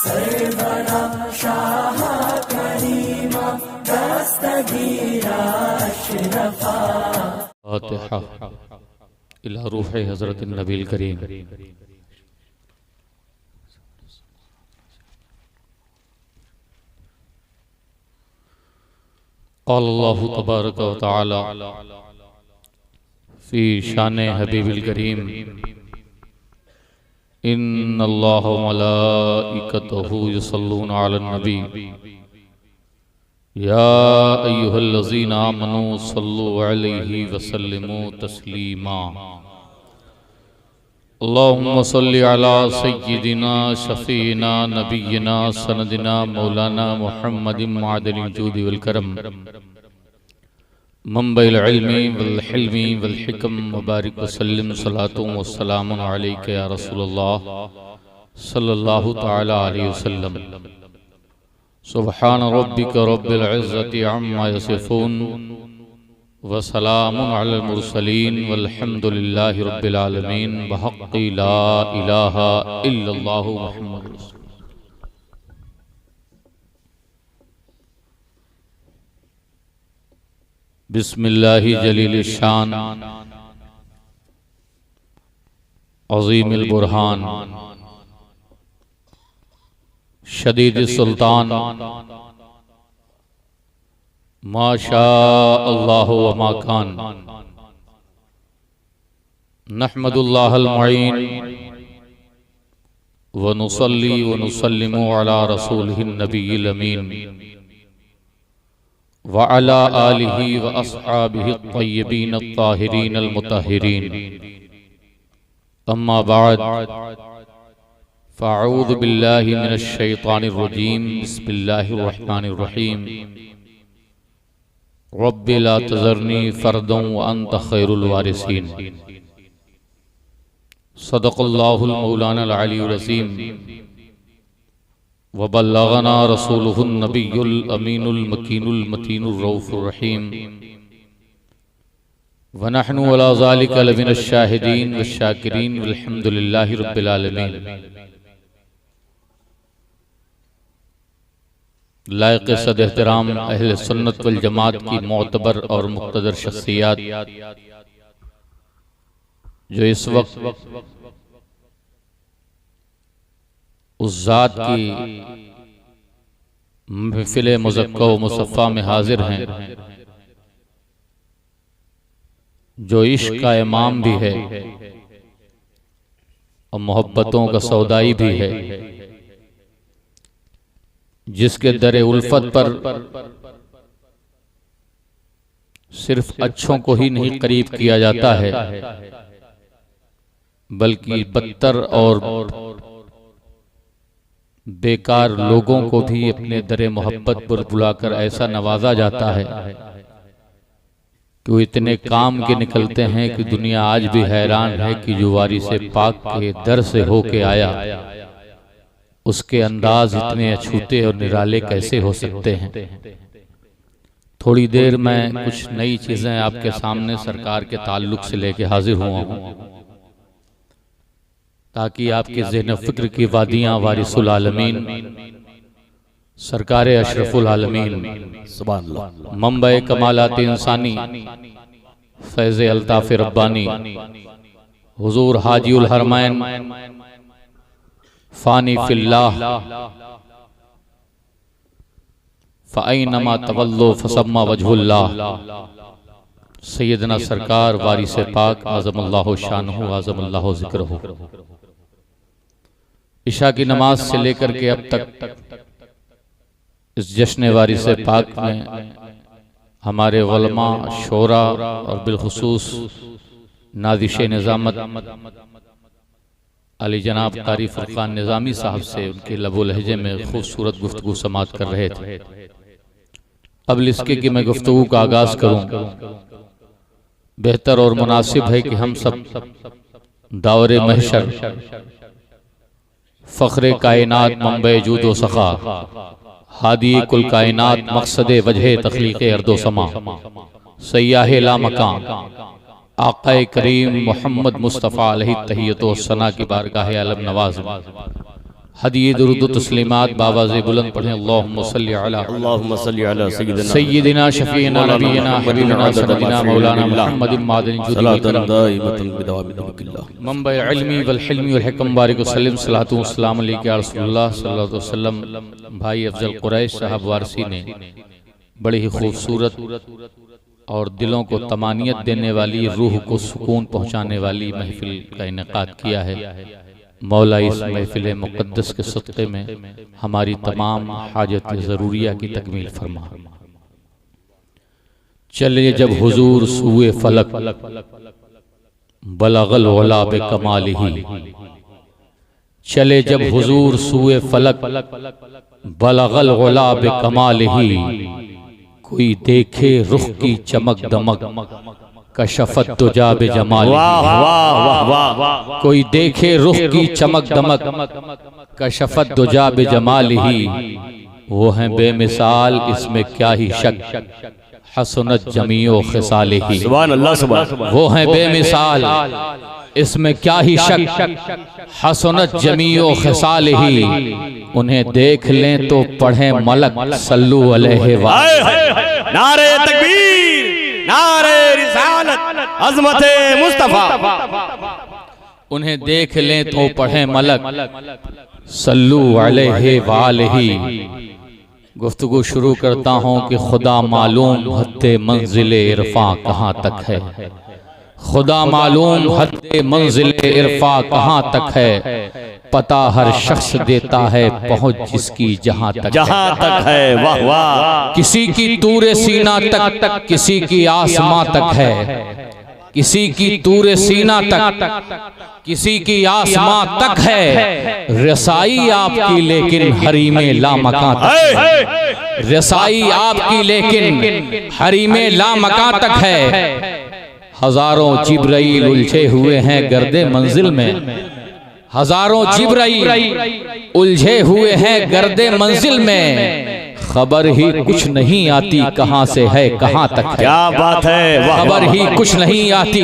सरवरा शाह करीमा दस्तगीरा अशरफा। फातिहा इला रूह हज़रत नबील करीम। क़ाल अल्लाहु तबारक व तआला फ़ी शान हबीबिल करीम इन्नल्लाह व मलाइकतहु युसल्लूना अलन नबी या अय्युहल्लज़ीना आमनू सल्लु अलैहि व सल्लिमू तस्लीमा। अल्लाहुम्मा सल्लि अला सय्यिदिना शफ़ीना नबिय्यिना सनदिना मौलाना मुहम्मदिन मअदनिल जूदि वल करम मंबइल इल्मी वल हिल्मी वल हिकम मुबारक वसल्लिम सलातु व सलामुन अलैका या रसूलल्लाह सल्लल्लाहु तआला अलैहि वसल्लम। सुब्हान रब्बिका रब्बिल इज़्ज़ति अम्मा यसिफून व सलामुन अलल मुरसलीन वल्हम्दुलिल्लाहि रब्बिल आलमीन बहक़्क़ि ला इलाहा इल्लल्लाहु मुहम्मदुर रसूलुल्लाह। बिस्मिल्लाहि जलील शान अज़ीमिल बुरहान शदीद सुल्तान माशा अल्लाहु व मा कान नहमदुल्लाहल मुईन व नुसल्ली व नुसल्लिमु अला रसूलिहिन नबिय्यिल अमीन व अला आलिहि व अस्हाबिहि अत्तय्यबीन अत्ताहिरीन अल मुतahहिरीन। अम्मा बाद फ़अऊज़ु बिल्लाहि मिनश शैतानिर रजीम। बिस्मिल्लाहिर रहमानिर रहीम। रब्बि ला तज़रनी फ़र्दन व अंत खैरुल वारिसीन। सदक़ल्लाहुल मौलानाल अलीयुल अज़ीम व बल्लगना रसूलुहुन नबियुल अमीनुल मकीनुल मतीनुर रऊफ़ुर रहीम व नहनु अला ज़ालिका लमिनश शाहिदीन वश शाकिरीन वल्हम्दुलिल्लाहि रब्बिल आलमीन। लायक सद एहतराम अहले सुन्नत वल जमात की मोतबर और मुक़्तदर शख्सियात जो इस वक्त उस ज़ात की महफ़िल मुज़क्का व मुसफ़्फ़ा में हाजिर हैं, जो इश्क़ का इमाम भी है और मोहब्बतों का सौदाई भी है, जिसके दरे उल्फत पर सिर्फ अच्छों को ही नहीं करीब किया जाता है, बल्कि बदतर और बेकार लोगों को भी अपने दरे मोहब्बत पर बुलाकर ऐसा नवाजा जाता है कि वो इतने काम के निकलते हैं कि दुनिया आज भी हैरान है कि जो वारिस पाक के दर से होके आया उसके अंदाज इतने अछूते और निराले कैसे हो सकते हैं। थोड़ी देर में कुछ नई चीजें आपके सामने सरकार के ताल्लुक से लेके हाजिर हुआ हूँ, ताकि आपके ज़हन फ़िक्र की वादियाँ वारिसुल आलमीन सरकार अशरफुल आलमीन मंबए कमालात इंसानी फैज़ अल्ताफ़ रब्बानी हुजूर हाजीउल हरमैन फ़ानी फ़िल्लाह फ़अयनमा तवल्लो फ़सम्मा वजहुल्लाह सैयदना सरकार वारिस पाक आज़मल्लाहु शानुहु आज़मल्लाहु ज़िक्रुहु। इशा की नमाज से लेकर के अब तक इस जश्न वारिस पाक में हमारे उलमा शोरा और बिलखुसूस नादिश निज़ामत अली जनाब कारी फुरकान निज़ामी साहब से उनके लबो लहजे में खूबसूरत गुफ्तगू समात कर रहे थे। अब इसके कि मैं गुफ्तगू का आगाज करूं, बेहतर और मुनासिब है कि हम सब दावरे महशर फ़ख्रे कायनात मंबे जूदो सखा हादी कुल कायनात मकसदे वजह तख्लीक़ अर्दो समा सय्याहे ला मकान आक़ाए करीम मोहम्मद मुस्तफ़ा अलैहि तहियतो सना की बारगाह आलम नवाज हदिये दुरूद तस्लीमात बावाज़े बुलंद पढ़ें। अल्लाहुम्मा सल्ली अला सय्यिदिना शफ़ीना नबीना हबीबना सय्यिदिना मौलाना मुहम्मदिन मादनी मंबा इल्मी वल हिल्मी वल हिकम बारिक वसल्लम सलातु वस्सलाम अलैका या रसूलुल्लाह सल्लल्लाहु अलैहि वसल्लम। भाई अफजल कुरैश साहब वारसी ने बड़ी ही खूबसूरत और दिलों को तमानियत देने वाली, रूह को सुकून पहुँचाने वाली महफिल का इनेकाद किया है। मौला इस महफिल मुक़द्दस के सदक़े में हमारी तमाम हाजत ज़रूरिया की तकमील फरमा। चले जब हुजूर सूए फलक बलगल उला बेकमालिही, चले जब हुजूर सूए फलक बलगल उला बेकमालिही, कोई देखे रुख की चमक दमक कशफत दुजा बेजमाल, कोई देखे रुख की चमक दमक कशफत दुजा बेजमालिही, वो हैं बेमिसाल इसमें क्या ही शक हसनत जमीओ खिसालिही। सुभान अल्लाह, वो हैं बेमिसाल इसमें क्या ही शक हसनत जमीओ खिसालिही, उन्हें देख लें तो पढ़ें मलक सल्लु अलैहि व नारे तकबीर, नारे रिसालत, अज़मते मुस्तफा। उन्हें देख लें तो पढ़ें मलक सल्लु अलैहि वालही। गुफ्तगू शुरू करता हूँ कि खुदा मालूम हद्दे मंजिले इरफा कहाँ तक है, खुदा मालूम हद्दे मंजिले इरफा कहाँ तक है, पता हर शख्स देता है पहुँच जिसकी जहाँ तक है। वाह वाह, किसी की तूरे सीना तक, किसी की आसमां तक है, किसी की तूरे सीना तक, किसी की आसमां तक है, रसाई आपकी लेकिन हरीमे लामकां तक है, रसाई आपकी लेकिन हरीमे लामकां तक है। हजारों जिब्राइल उलझे हुए हैं गर्दे मंजिल में, हजारों जिब्राइल उलझे हुए हैं गर्दे मंजिल में, खबर ही कुछ नहीं आती कहाँ से है कहाँ तक है। क्या बात है, खबर ही कुछ नहीं आती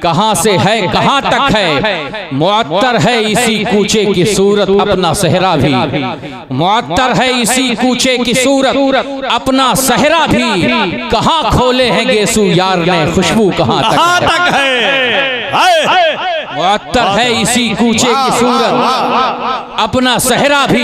कहाँ से है कहाँ तक है। मुअत्तर है इसी कूचे की सूरत अपना सहरा भी, मुअत्तर है इसी कूचे की सूरत अपना सहरा भी, कहाँ खोले हैं गेसू यार ने खुशबू कहाँ तक है। मुअत्तर है इसी कूचे की सूरत अपना सहरा भी,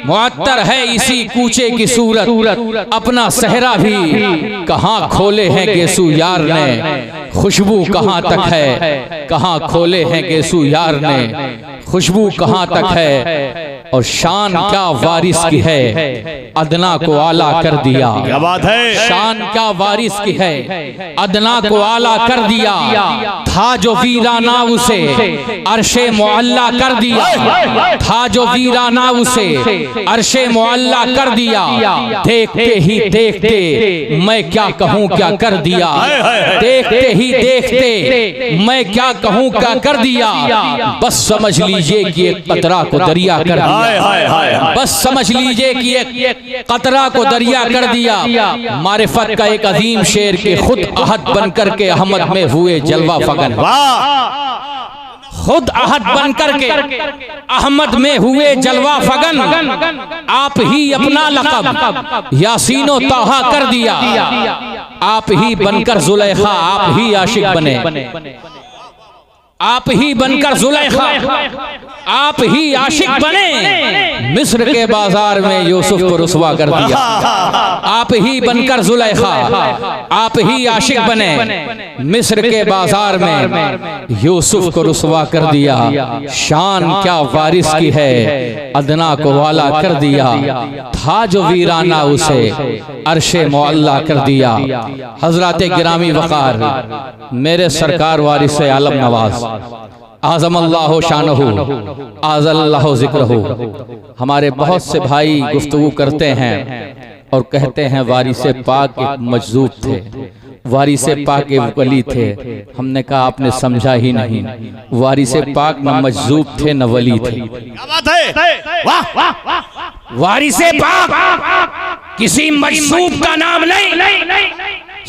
मुअत्तर है इसी कूचे की सूरत अपना सहरा भी, कहाँ खोले हैं गेसू यार ने खुशबू कहाँ तक है, कहाँ खोले हैं गेसू यार ने खुशबू कहाँ तक है। और शान क्या वारिस की है अदना को आला कर दिया, क्या बात है, शान क्या वारिस की है अदना को आला कर दिया, था जो वीराना उसे अर्शे मुअल्ला कर दिया, था जो वीराना उसे अर्शे मुअल्ला कर दिया, देखते ही देखते मैं क्या कहूँ क्या कर दिया, देखते ही देखते मैं क्या कहूँ क्या कर दिया, बस समझ लीजिए कि एक कतरा को दरिया कर दिया, बस समझ लीजिए कि एक कतरा को दरिया कर दिया। मारिफत का एक अजीम शेर के खुद अहद बनकर के अहमद में हुए जलवा फगन, खुद अहद बनकर के अहमद में हुए जलवा फगन, आप ही अपना लक़ब यासीनो ताहा कर दिया, आप ही बनकर जुलेखा आप ही आशिक बने, आप ही बनकर जुलेखा आप ही आशिक बने, मिस्र के बाजार में यूसुफ को रुसवा कर दिया, आप ही बनकर जुलेखा आप ही आशिक बने, मिस्र के बाजार में यूसुफ को रुसवा कर दिया। शान क्या वारिस की है अदना को वाला कर दिया, था जो वीराना उसे अर्शे मुअल्ला कर दिया। हजरत गिरामी वक़ार मेरे सरकार वारिस आलम नवाज आज़म अल्लाह शानहू आज़ल्लाहु ज़िक्रहू, हमारे बहुत से भाई गुफ्तगू करते हैं और कहते हैं वारिसे पाक एक मजज़ूब थे, वारिसे पाक एक वली थे। हमने कहा आपने समझा ही नहीं, वारिसे पाक न मजज़ूब थे न वली थे। क्या बात है, वाह वाह वाह, वारिसे पाक किसी मजज़ूब का नाम नहीं,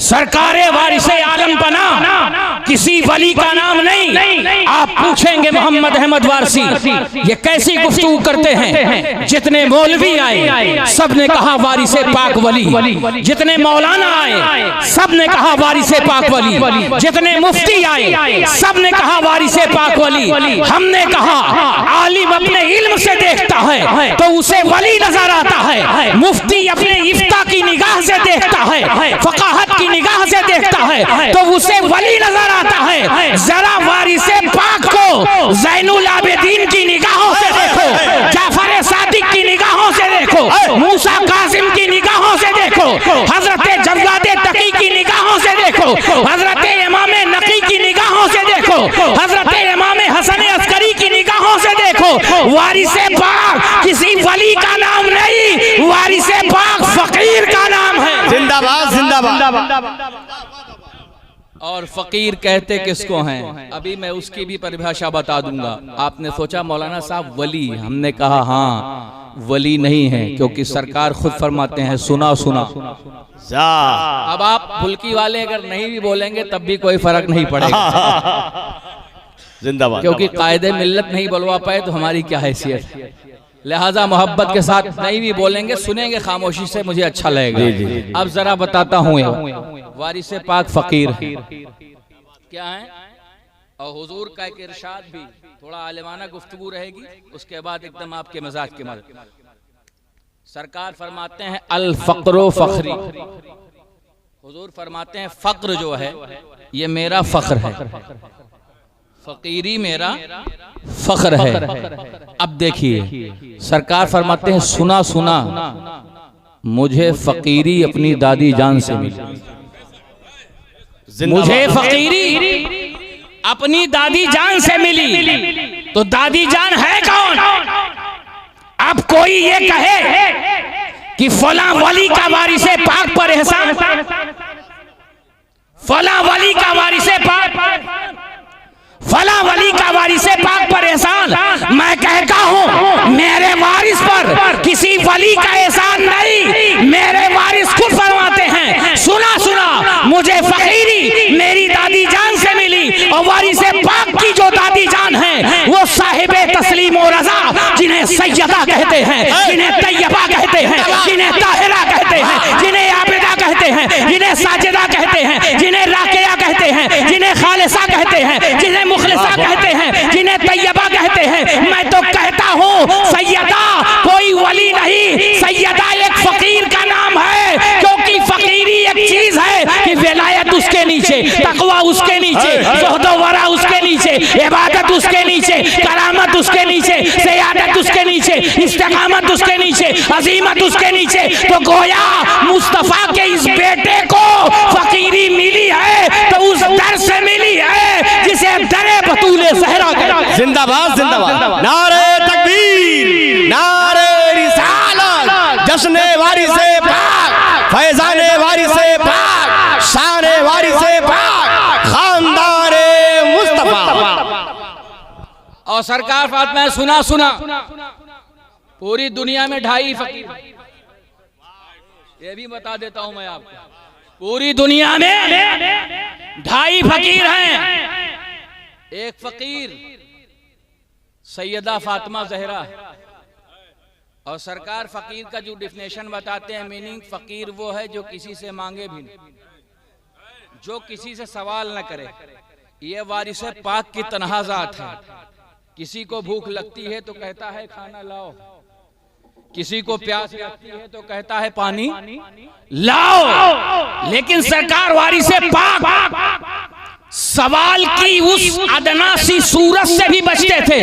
सरकारे वारिसे आलम बना, किसी वली का नाम नहीं। आप पूछेंगे मोहम्मद अहमद वारसी ये कैसी गुफ्तगू करते हैं। जितने मौलवी आए सब ने कहा वारिसे पाक वली, जितने मौलाना आए सब ने कहा वारिसे पाक वली, जितने मुफ्ती आए सब ने कहा वारिसे पाक वली। हमने कहा आलिम अपने इल्म से देखता है तो उसे वली नजर आता है, मुफ्ती अपने इफ्ता की निगाह से देखता है, फकाहत की निगाह से देखता है तो उसे वली नजर आता है। जरा वारिसे पाक को ज़ैनुल आबिदीन की निगाहों से देखो, जाफर सादिक की निगाहों से देखो, मूसा कासिम की निगाहों से देखो, हजरत जव्वाद तकी की निगाहों से देखो, हजरत इमाम नकी की निगाहों से देखो, हजरत इमाम हसन अस्करी की निगाहों से देखो। वारिसे पाक किसी वली का नाम नहीं, वारिसे पाक फकीर का नाम है। जिंदाबाद जिंदाबाद। और फकीर कहते किसको हैं, अभी मैं उसकी भी परिभाषा बता दूंगा। आपने सोचा मौलाना साहब वली, हमने कहा हाँ वली नहीं है, क्योंकि सरकार खुद फरमाते हैं सुना सुना। अब आप फुल्की वाले अगर नहीं भी बोलेंगे तब भी कोई फर्क नहीं पड़ेगा, जिंदाबाद, क्योंकि कायदे मिल्लत नहीं बुलवा पाए तो हमारी क्या हैसियत है। लिहाजा मोहब्बत के साथ नहीं भी बोलेंगे, सुनेंगे खामोशी से, मुझे अच्छा लगेगा। अब जरा बताता हूँ वारिसे पाक फकीर क्या है, और हुजूर का एक इरशाद भी, थोड़ा आलिमाना गुफ्तगू रहेगी, उसके बाद एकदम आपके मजाक के मत। सरकार फरमाते हैं अल फक्रो फखरी, हुजूर फरमाते हैं फक्र जो है ये मेरा फख्र है, फकीरी मेरा फख्र है। अब देखिए सरकार फरमाते हैं सुना सुना मुझे फकीरी अपनी दादी जान से मिली, मुझे फकीरी अपनी दादी जान से मिली। तो दादी जान है कौन? अब कोई ये कहे कि फला वली का वारिसे पाक पर एहसान, फला वली का वारिसे पाक, फला वली का वारिसे पाक पर एहसान। मैं कहता हूं मेरे वारिस पर किसी वली का एहसान नहीं, मेरे वारिस खुद फरमाते हैं सुना सुना मुझे फकीरी मेरी दादी जान से मिली। और वारिसे पाक की जो दादी जान है वो साहिबे तस्लीम और रजा, जिन्हें सैयदा कहते हैं, जिन्हें तैयबा कहते हैं, जिन्हें ताहिरा कहते हैं, जिन्हें आबिदा कहते हैं, जिन्हें साजिदा कहते हैं, जिन्हें राकिया कहते हैं, जिन्हें खालिसा कहते हैं, जिन्हें मुखलिसा कहते हैं, जिन्हें तैयबा कहते हैं। मैं तो कहता हूँ सैयदा कोई वली नहीं, सैयदा एक फकीर का नाम है, क्योंकि फकीरी एक चीज है कि विलायत उसके नीचे, तकवा उसके नीचे, ज़ुहद व वरा उसके नीचे, इबादत उसके नीचे, करामत उसके नीचे, सियादत उसके नीचे, इस्तिकामत उसके नीचे, अजीमत उसके नीचे। तो गोया मुस्तफा के इस बेटे को फकीरी मिली है तो उस दर से मिली है जिसे दरे बतूले सहरा कहते। जिंदाबाद जिंदाबाद। नारे तकबीर, नारे रिसालत, जश्ने वारिसे पाक, फैजाने वारिसे पाक, शाने वारिसे पाक, खानदारे मुस्तफा। और सरकार फातिमा में सुना सुना पूरी दुनिया में 2.5 फकीर, ये भी बता देता हूं मैं आपको, पूरी दुनिया में 2.5 फकीर हैं। एक फकीर सैयदा फातिमा ज़हरा, और सरकार फकीर का जो डिफिनेशन बताते हैं मीनिंग, फकीर वो है जो किसी से मांगे भी नहीं, जो किसी से सवाल न करे। ये वारिसे पाक की तन्हा जात है। किसी को भूख लगती है तो कहता है खाना लाओ, किसी को प्यास लगती है तो कहता है पानी लाओ। लेकिन सरकार वारिसे पाक सवाल की उस अदना सी सूरत से भी बचते थे।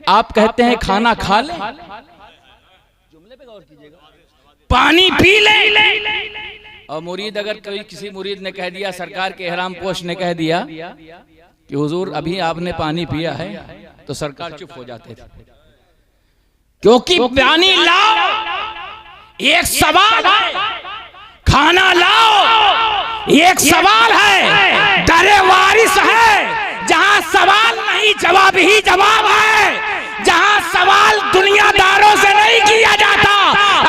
आप कहते हैं खाना खा ले, जुमले पे गौर कीजिएगा, पानी पी ले। और मुरीद अगर कोई किसी मुरीद ने कह दिया, सरकार के इहराम पोश ने कह दिया कि हुजूर अभी आपने पानी पिया है, तो सरकार चुप हो जाते थे, क्योंकि पानी लाओ एक सवाल है, खाना लाओ एक सवाल है, दरे वारिस है जहां सवाल नहीं जवाब ही जवाब है, जहां सवाल दुनियादारों से नहीं किया जाता।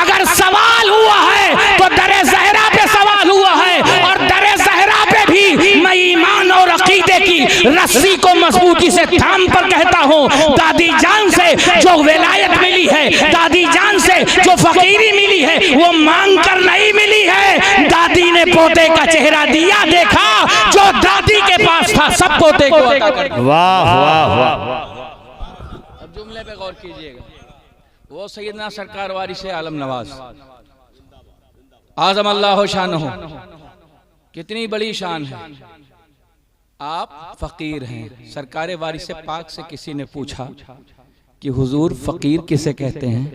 अगर सवाल हुआ है तो दरे ज़हरा पे सवाल हुआ है, और रस्सी को मजबूती से थाम पर कहता हूँ, दादी जान से जो विलायत मिली है, दादी जान से जो फकीरी मिली है, वो मांग कर नहीं मिली है। दादी ने पोते का चेहरा दिया, देखा जो दादी के पास था सब पोते को अता कर दिया। वाह वाह वाह। अब जुमले पे गौर कीजिएगा, वो सैयदना सरकार वारिस आलम नवाज आज़म अल्लाह शानहू, कितनी बड़ी शान है। आप फकीर हैं। सरकार वारिस पाक से किसी ने पूछा कि हुजूर फकीर किसे कहते हैं?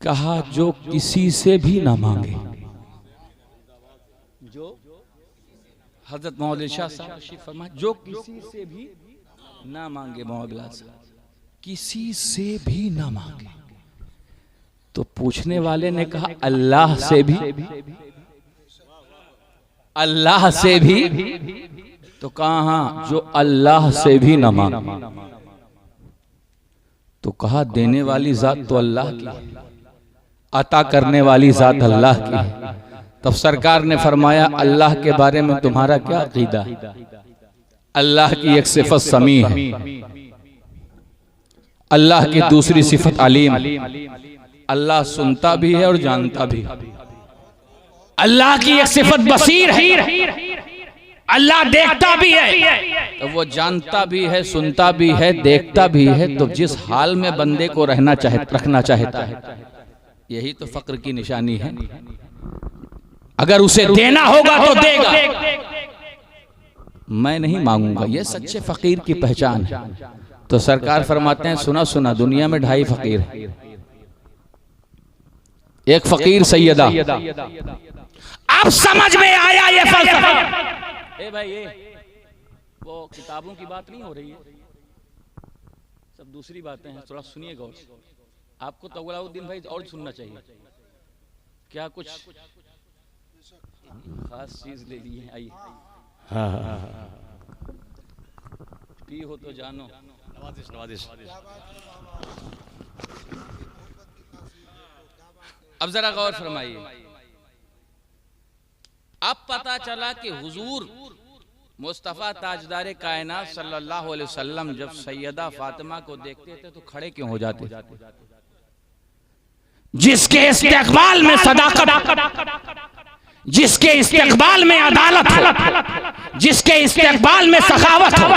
कहा जो किसी से भी ना मांगे। जो हजरत मोहम्मद शाह साहब फरमाए, जो किसी से भी ना मांगे, मोहम्मद किसी से भी ना मांगे। तो पूछने वाले ने कहा अल्लाह से भी? अल्लाह से भी? तो कहा जो अल्लाह से भी ना मांगे। तो कहा देने वाली जात तो अल्लाह की, अता करने वाली जात अल्लाह की। तब सरकार ने फरमाया अल्लाह के बारे में तुम्हारा क्या अकीदा? अल्लाह की एक सिफत समी है, अल्लाह की दूसरी सिफत अलीम। अल्लाह सुनता भी है और जानता भी है। अल्लाह की एक सिफत बसीर है, अल्लाह देखता भी है। तो वो जानता भी है, सुनता भी है, देखता भी है। तो जिस हाल में बंदे को रखना चाहता है, यही तो फक्र की निशानी है। अगर उसे देना होगा तो देगा। मैं नहीं मांगूंगा, ये सच्चे फकीर की पहचान है। तो सरकार फरमाते हैं सुना सुना, दुनिया में 2.5 फकीर हैं। एक फकीर सैयदा। अब समझ में आया ये फलसफा। ए भाई, ये वो किताबों की बात नहीं हो रही है, सब दूसरी बातें हैं। थोड़ा सुनिए गौर से। आपको तो अलाउद्दीन भाई और सुनना चाहिए। क्या कुछ खास चीज ले ली है? आइए। पी हो तो जानो। नवाजिश। अब जरा गौर फरमाइए। अब पता चला कि हुजूर मुस्तफ़ा ताजदार कायनात सल्लल्लाहु अलैहि वसल्लम जब सैयदा फातिमा को देखते थे तो खड़े क्यों हो जाते? जिसके इस्तेक़बाल में सदाकत, जिसके इस्तेक़बाल में अदालत हो, जिसके इस्तेक़बाल में सखावत हो,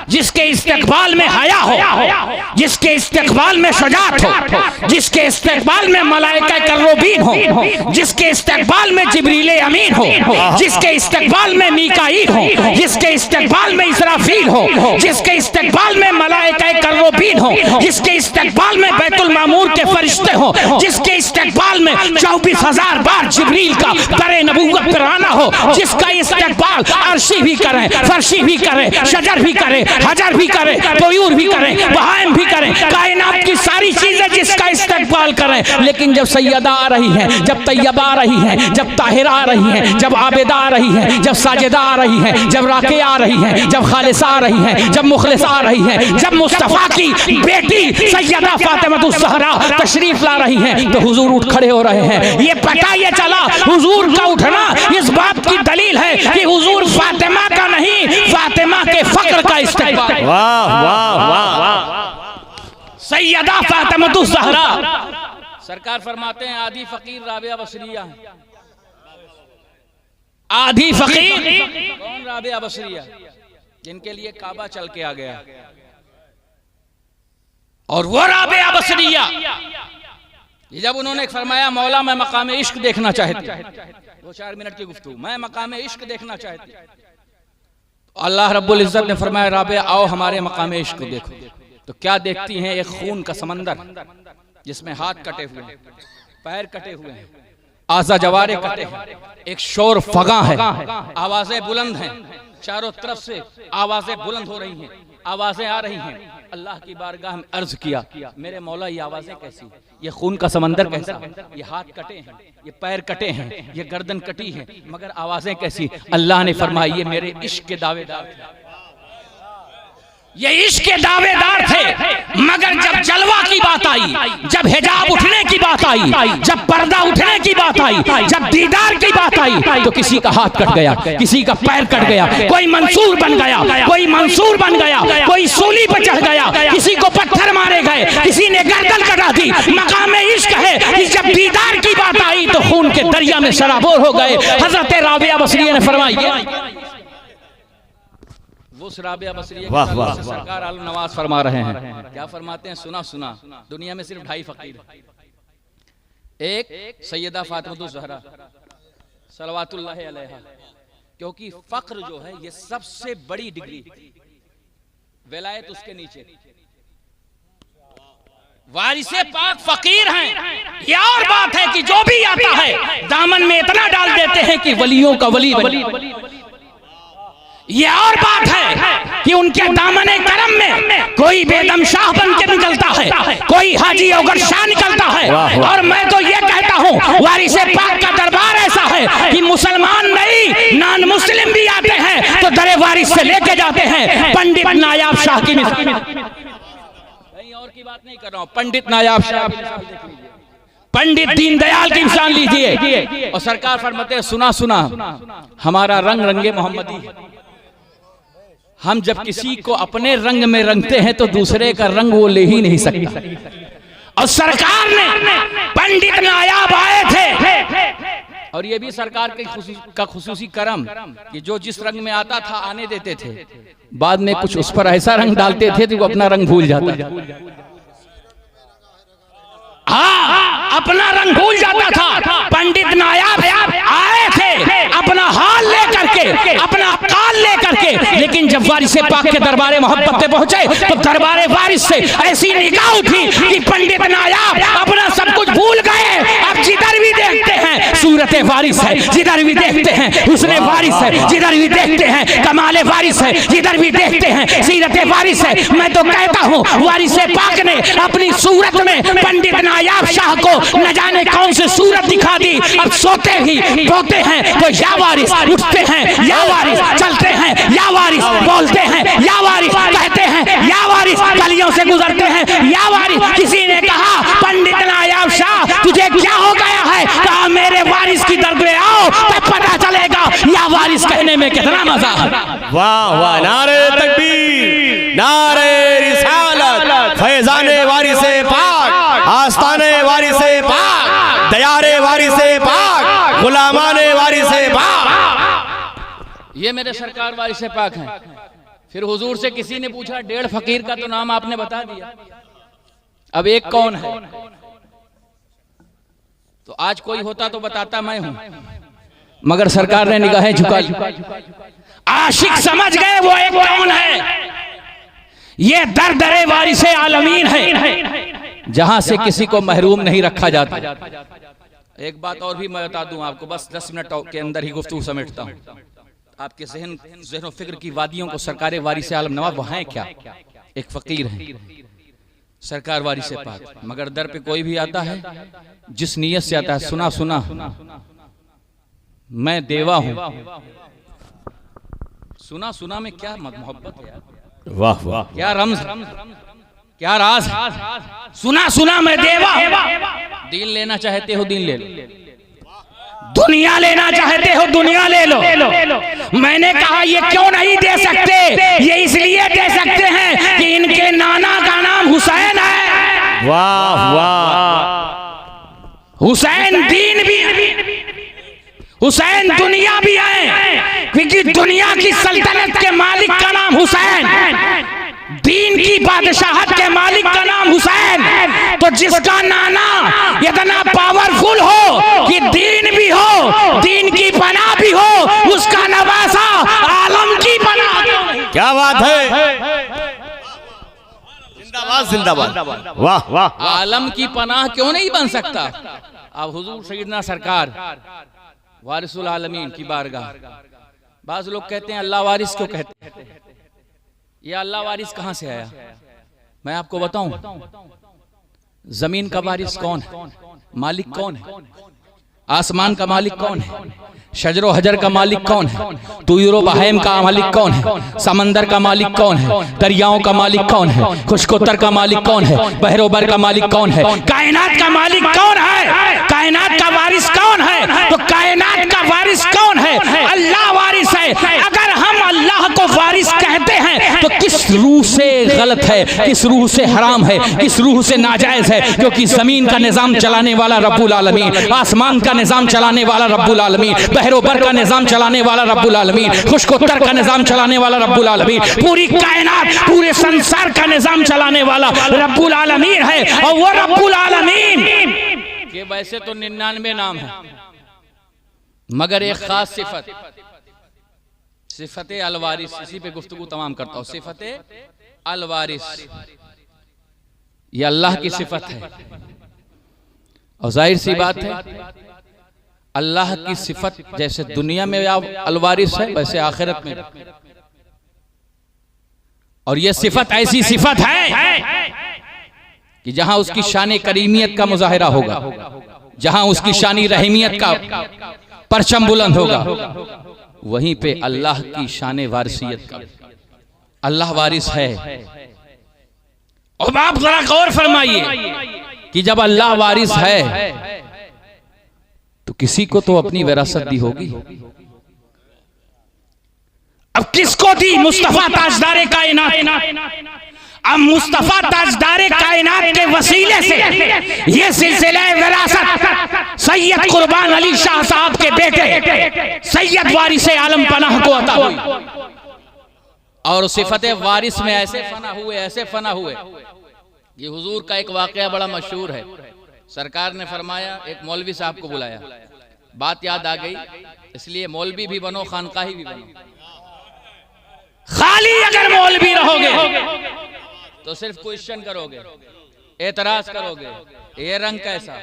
जिसके इस्तेक़बाल में हया हो, जिसके इस्तेक़बाल में शुजाअत हो, जिसके इस्तेक़बाल में मलाइका कर्रूबीन हो, जिसके इस्तेक़बाल में जिब्रील अमीन हो, जिसके इस्तेक़बाल में मीकाईल हो, जिसके इस्तेक़बाल में इसराफील हो, जिसके इस्तेक़बाल में मलाइका कर्रूबीन हो, जिसके इस्तेक़बाल में बैतुल मामूर के फरिश्ते हो, जिसके इस्तेक़बाल में 24,000 बार जिब्रील का दरे नबूवत पर आना हो, जिसका इस्तेक़बाल अर्शी भी करे, फर्शी भी करे, शजर भी करे, हजर भी करे, तोयूर भी करे, बहाइम भी करे, कायनात की सारी चीजें जिसका इस्तेक़बाल करें। लेकिन जब सैयदा आ रही है, जब तैयबा आ रही है, जब ताहिरा आ रही है, जब आबिदा आ रही है, जब साजिदा आ रही है, जब राक़िया आ रही है, जब खालिसा आ रही है, जब मुखलिसा आ रही है, जब मुस्तफ़ा की बेटी सैयदा फातिमातुज़ ज़हरा तशरीफ ला रही है, तो हुजूर उठ खड़े हो रहे हैं। ये पता ये चला हुजूर का उठना इस बात की दलील है कि हुजूर फातिमा का नहीं, फातिमा के फक्र का इस्तेक़बाल। वाह वाह वाह। सैयदा फातिमातुज़ ज़हरा। सरकार फरमाते हैं आधी फकीर राबिया बसरिया है। आधी फकीर कौन? राबिया बसरिया, जिनके लिए काबा चल के आ गया। और वो राबिया बसरिया जब उन्होंने फरमाया मौला मैं मकाम इश्क देखना चाहती, 2-4 मिनट की गुफ्तगू, मैं मकाम इश्क देखना चाहती, अल्लाह रब्बुल इज्जत ने फरमाया राबिया आओ हमारे मकाम इश्क को देखो। तो क्या देखती हैं? एक खून का समंदर जिसमें हाथ कटे हुए हैं, पैर कटे हुए हैं, आज़ा जवारे कटे हैं, एक शोर फगा है, आवाजें बुलंद हैं, चारों तरफ से आवाजें बुलंद हो रही हैं, आवाजें आ रही हैं। अल्लाह की बारगाह में अर्ज किया मेरे मौला ये आवाजें कैसी, ये खून का समंदर कैसा, ये हाथ कटे हैं, ये पैर कटे हैं, ये गर्दन कटी है, मगर आवाजें कैसी? अल्लाह ने फरमाया ये मेरे इश्क के दावेदार थे, ये इश्क के दावेदार थे। मगर जब जलवा की बात आई, जब हिजाब उठने की बात आई, जब पर्दा उठने की बात आई, जब दीदार की बात आई, तो किसी का हाथ कट गया, किसी का पैर कट गया, कोई मंसूर बन गया, कोई मंसूर बन गया, कोई सूली पर चढ़ गया, किसी को पत्थर मारे गए, किसी ने गर्दन कटा दी। मकाम इश्क है कि जब दीदार की बात आई तो खून के दरिया में सराबोर हो गए। हजरत राबिया बसरिया ने फरमाई, वो राबिया बसरिया सरकार आलम नवाज फरमा रहे हैं, क्या फरमाते हैं? सुना सुना, दुनिया में सिर्फ 2.5 फकीर, एक सैयदा फातिमा ज़हरा सलवातुल्लाह अलैहा, क्योंकि फक्र जो है ये सबसे बड़ी डिग्री, विलायत उसके नीचे, वारिसे पाक फकीर हैं। ये और बात है कि जो भी आता है दामन में इतना डाल देते हैं कि वलियों का वली बनी। ये और बात है कि उनके दामने करम में कोई बेदम शाह बन के निकलता है, कोई हाजी अगर शाह निकलता है। और मैं तो ये कहता हूँ वारिसे पाक का दरबार ऐसा है कि मुसलमान नहीं नॉन मुस्लिम भी आते हैं तो दरे वारिस से लेके जाते हैं। पंडित नायाब शाह की मिसाल, कहीं और की बात नहीं कर रहा हूँ, पंडित नायाब शाह की मिसाल देख लीजिए, पंडित दीनदयाल की मिसाल लीजिए। और सरकार फरमाते हैं, सुना सुना, हमारा रंग रंगे मोहम्मदी है। हम जब किसी को अपने रंग में रंगते हैं तो दूसरे का रंग वो ले ही नहीं सकता। और सरकार ने पंडित नायाब आए थे, और ये भी सरकार का खुसूसी करम कि जो जिस रंग में आता था आने देते थे, बाद में कुछ उस पर ऐसा रंग डालते थे तो वो अपना रंग भूल जाता था। हाँ, अपना रंग भूल जाता था। पंडित नायाब आए थे अपना हाल लेकर के, अपना काल लेकर के, लेकिन जब वारिसे पाक के दरबारे मोहब्बत पे पहुंचे तो दरबारे वारिस से ऐसी निगाह उठी कि पंडित नायाब अपना सब कुछ भूल गए। अब जिधर भी देखते हैं सूरत वारिस है, जिधर भी देखते हैं हुस्न वारिस है, जिधर भी देखते हैं कमाल वारिस है, जिधर भी देखते हैं सीरत वारिस है। मैं तो कहता हूँ वारिसे पाक ने अपनी सूरत में पंडित नायाब शाह को न जाने कौन सी सूरत दिखा दी। अब सोते ही बोते हैं तो या वारिस, उठते हैं या वारिस, चलते हैं या वारिस, बोलते हैं या वारिस, कहते हैं या वारिस, गलियों से गुजरते हैं या वारिस। किसी ने कहा पंडित नायाब शाह तुझे क्या हो गया है? कहा मेरे वारिस की दरगाह में आओ तब पता चलेगा या वारिस कहने में कितना मजा है। वाह वाह, नारे तकबीर, नारे रिसालत, फैजाने वारिसे पाक, आस्ताने वारिसे पाक, दयारे वारिसे पाक, गुलामाने वारिसे पाक। ये मेरे सरकार वारिसे पाक हैं। फिर हुजूर से किसी ने पूछा 1.5 फकीर का तो नाम आपने बता दिया, अब एक कौन है? तो आज कोई होता तो बताता मैं हूं, मगर सरकार ने निगाहें झुका ली। आशिक समझ गए वो एक कौन है। ये दर-दरे वारिसे आलमीन है जहां से किसी को महरूम नहीं रखा जाता। एक बात और भी मैं बता दूं आपको, बस 10 मिनट के अंदर ही गुफ्तगू समेटता हूं। आपके ज़हन फिक्र की वादियों को सरकार वारिसे आलम नवाब वो हैं क्या? एक फकीर हैं सरकार वारिसे पाक, मगर दर पे कोई भी आता है जिस नीयत से आता है, सुना सुना मैं देवा हूं, सुना सुना में क्या मोहब्बत है, वाह वाह, क्या रमज, क्या राज। सुना सुना मैं देवा, दीन लेना चाहते हो दीन ले लो, दुनिया लेना चाहते हो दुनिया ले लो। मैंने कहा ये क्यों नहीं दे सकते? ये इसलिए दे सकते हैं कि इनके नाना का नाम हुसैन है। वाह वाह, हुसैन दीन भी, हुसैन दुनिया भी है, क्योंकि दुनिया की सल्तनत के मालिक का नाम हुसैन, दीन की बादशाहत के मालिक का नाम हुसैन। तो जिसका नाना इतना पावरफुल हो कि दीन भी हो, दीन की पनाह भी हो, उसका नवासा आलम की पनाह। क्या बात है, जिंदाबाद जिंदाबाद, वाह वाह। आलम की पनाह क्यों नहीं बन सकता? अब हुजूर सैयदना सरकार वारिसुल आलमीन की बारगाह, बाज लोग कहते हैं अल्लाह वारिस क्यों कहते हैं? ये अल्लाह वारिस कहां से आया? मैं आपको बताऊं, जमीन का वारिस कौन है? मालिक कौन है? आसमान का मालिक कौन है? शजरो हजर का मालिक कौन है? तुयूरो बहाइम का मालिक कौन है? समंदर का मालिक कौन है? दरियाओं का मालिक कौन है? खुशकोतर का मालिक कौन है? बहरोबर का मालिक कौन है? कायनात का मालिक कौन है? कायनात का वारिस कौन है? तो कायनात का वारिस कौन है? अल्लाह वारिस है। अगर हम अल्लाह को वारिस कहते हैं तो किस रूह से गलत है, किस रूह से हराम है, किस रूह से नाजायज है? क्योंकि जमीन का निजाम चलाने वाला रब्बुल आलमीन, आसमान का निजाम चलाने वाला रब्बुल आलमीन, बहरोबर का निजाम चलाने वाला रब्बुल आलमीन, खुश्कोत्तर का निजाम चलाने वाला रब्बुल आलमीन, पूरी कायनात पूरे संसार का निजाम चलाने वाला रब्बुल आलमीन है। और वो रब्बुल आलमीन के वैसे तो 99 नाम है, मगर एक खास सिफत, सिफत अलवारिस, इसी पे गुफ्तगू तमाम करता हूं। सिफत अलवारिस ये अल्लाह की सिफत है, और जाहिर सी बात है अल्लाह की सिफत जैसे दुनिया में अलवारिस है वैसे आखिरत में, और यह सिफत ऐसी सिफत है कि जहां उसकी शान करीमियत का मुजाहिरा होगा, जहां उसकी शानी रहमियत का परचम बुलंद होगा, वहीं पे अल्लाह की शान वारिसियत का, अल्लाह वारिस है। और आप जरा गौर फरमाइए कि जब अल्लाह वारिस है तो किसी को तो अपनी विरासत दी होगी। अब किसको दी? मुस्तफा ताजदारे कायनात। अब मुस्तफा ताजदारे कायनात के वसीले से ये सिलसिला विरासत सैयद कुर्बान अली शाह साहब के बेटे सैयद वारिस आलम पनाह को अता हुई। और सिफत वारिस में ऐसे फना हुए ये हुजूर का एक वाकया बड़ा मशहूर है। सरकार ने फरमाया, एक मौलवी साहब को बुलाया, बात याद आ गई, इसलिए मौलवी भी बनो, खानकाही भी बनो। खाली अगर मौलवी रहोगे तो सिर्फ क्वेश्चन करोगे, एतराज करोगे, ये रंग कैसा,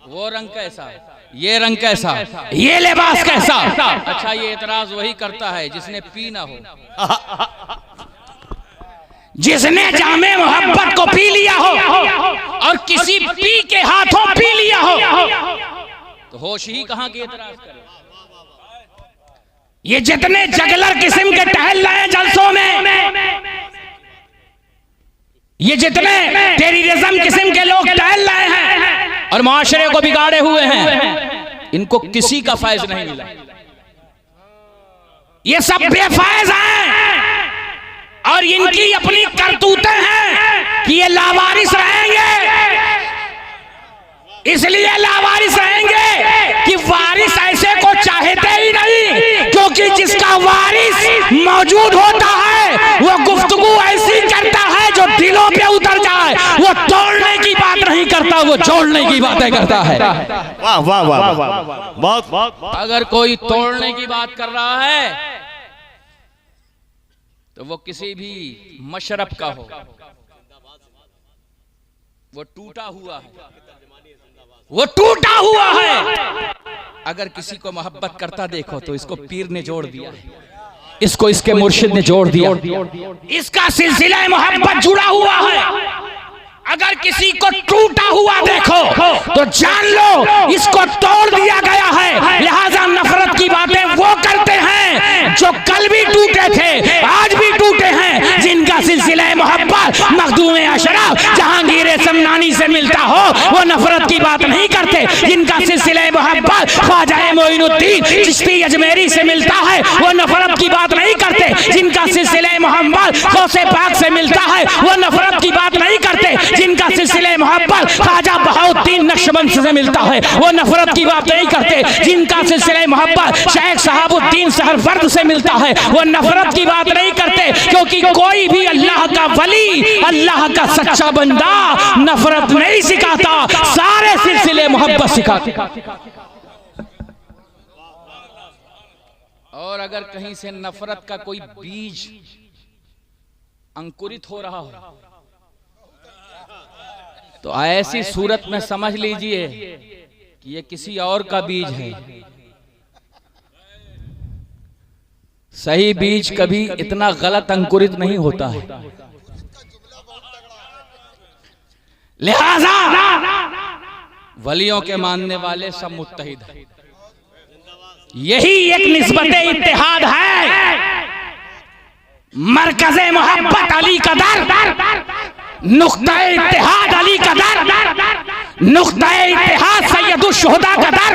वो रंग कैसा, ये रंग कैसा, ये लिबास कैसा। अच्छा, ये एतराज वही करता है जिसने पी ना हो, जिसने जामे मोहब्बत को पी लिया हो और किसी पी के हाथों पी लिया हो, तो होश ही कहां की एतराज करे। ये जितने जगलर किस्म के टहल रहे हैं जलसों में, ये जितने टेररिज्म किस्म के लोग टहल रहे हैं और माशरे को बिगाड़े हुए हैं, इनको किसी का फैज नहीं मिला। ये सब बेफैज हैं और इनकी अपनी करतूतें हैं कि ये लावारिस रहेंगे। इसलिए लावारिस रहेंगे कि वारिस ऐसे को चाहते ही नहीं, क्योंकि जिसका वारिस मौजूद होता है वो गुफ्तगू ऐसी करता है जो दिलों पे उतर जाए। वो तोड़ने की बात नहीं करता, वो जोड़ने की बातें करता है। वाह वाह वाह वाह, बहुत। अगर कोई तोड़ने की बात कर रहा है तो वो किसी भी मशरब का हो, वो टूटा हुआ है, वो टूटा हुआ है। अगर किसी को मोहब्बत करता देखो तो इसको पीर ने जोड़ दिया है, इसको इसके मुर्शिद ने जोड़ दिया, इसका सिलसिला मोहब्बत जुड़ा हुआ है। अगर किसी को टूटा हुआ देखो तो जान लो इसको तोड़ दिया गया है। लिहाजा नफरत की बातें वो करते हैं जो कल भी टूटे थे, आज भी टूटे हैं, जिनका सिलसिला मोहब्बत मखदूम अशरफ जहांगीर समनानी से मिलता हो, वो नफरत की बात नहीं करते। जिनका सिलसिला मोहब्बत ख्वाजा मोइनुद्दीन चिश्ती अजमेरी से मिलता है, वो नफरत की बात नहीं करते। जिनका सिलसिला मोहब्बत गौसे पाक से मिलता है, वो नफरत की बात नहीं करते। जिनका सिलसिले मोहब्बत ख्वाजा बहाउद्दीन नक्शबंद से मिलता है, वो नफरत की बात नहीं करते। जिनका सिलसिले मोहब्बत शेख सहाबुद्दीन सहरवर्द से मिलता है, वो नफरत की बात नहीं करते। क्योंकि कोई भी अल्लाह का वली, अल्लाह का सच्चा बंदा नफरत नहीं सिखाता, सारे सिलसिले मोहब्बत सिखाते। और अगर कहीं से नफरत का कोई बीज अंकुरित हो रहा हो तो ऐसी सूरत में समझ लीजिए कि ये किसी और का बीज है। सही बीज कभी इतना गलत अंकुरित नहीं होता है। लिहाजा वलियों के मानने वाले सब मुत्तहिद हैं। यही एक निस्बत इत्तेहाद है। मरकज़े मोहब्बत अली का दर, नुक्ता इत्तेहाद अली का दर, नुक्ता-ए इत्तेहाद सैयदुल शुहदा का दर,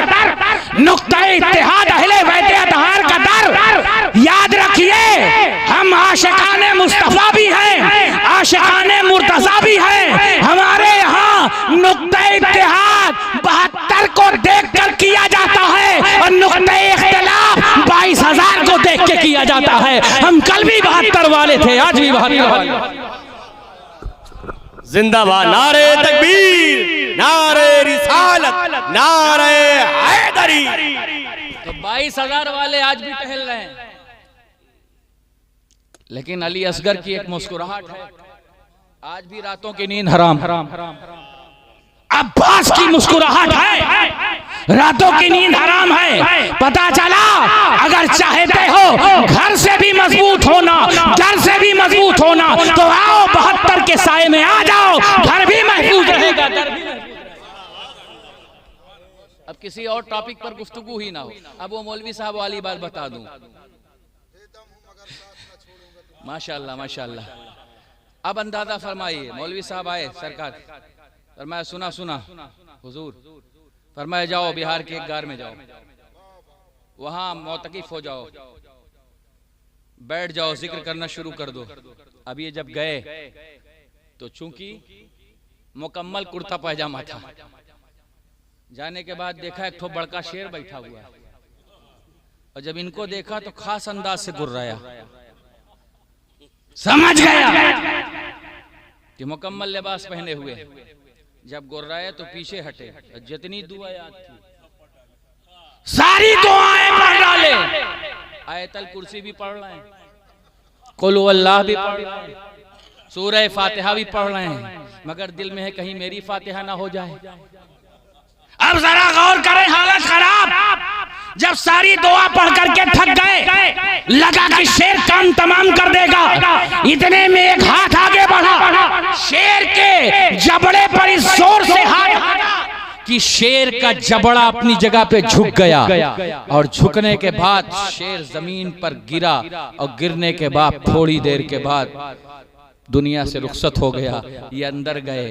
नुक्ता-ए इत्तेहाद अहले बैत अतहार का दर। याद रखिए, हम आशिकाने मुस्तफा भी हैं, आशिकाने मुर्तजा भी हैं। हमारे यहाँ नुक्ता-ए इत्तेहाद 72 को देखकर किया जाता है और नुक्ता-ए इख्तिलाफ 22,000 को देख के किया जाता है। हम कल भी 72 वाले थे, आज भी 72 वाले। जिंदाबाद नारे तकबीर, नारे रिसालत, नारे हैदरी। तो 22,000 वाले आज भी टहल रहे हैं, लेकिन अली असगर की एक मुस्कुराहट है, आज भी रातों की नींद हराम। अब्बास की मुस्कुराहट है, रातों की नींद हराम है। पता चला, अगर चाहते हो घर से भी मजबूत होना, घर से भी मजबूत होना, तो आओ 72 के साए में आ जाओ, घर भी महफूज रहेगा, दर भी महफूज रहेगा। अब किसी और टॉपिक पर गुफ्तगू ही ना हो। अब वो मौलवी साहब वाली बात बता दूं। माशाल्लाह माशाल्लाह। अब अंदाजा फरमाइए, मौलवी साहब आए सरकार, फरमाया सुना हुजूर, फरमाया जाओ बिहार के एक गार में जाओ, वहां मोतकिफ हो जाओ, बैठ जाओ, जिक्र करना शुरू कर दो। अब ये जब गए तो चूंकि मुकम्मल कुर्ता पैजामा था, जाने के बाद देखा एक ठो बड़का शेर बैठा हुआ है, और जब इनको देखा तो खास अंदाज से गुर्राया। समझ गया कि मुकम्मल लिबास पहने हुए, जब गुर्राए तो पीछे हटे, जितनी दुआ याद थी सारी दुआएं पढ़ डाले, आयतल कुर्सी भी पढ़ रहे हैं, कुल अल्लाह भी पढ़ रहे हैं, सूरह फातिहा भी पढ़ रहे हैं, मगर दिल में है कहीं मेरी फातिहा ना हो जाए। अब जरा गौर करें, हालत खराब। जब सारी दुआ पढ़ करके थक गए, लगा कि शेर काम तमाम कर देगा, इतने में एक हाथ आगे बढ़ा, शेर के जबड़े पर इस जोर से हाथ कि शेर का जबड़ा अपनी जगह पे झुक गया, और झुकने के बाद शेर जमीन पर गिरा, और गिरने के बाद थोड़ी देर के बाद दुनिया से रुखसत हो गया। ये अंदर गए,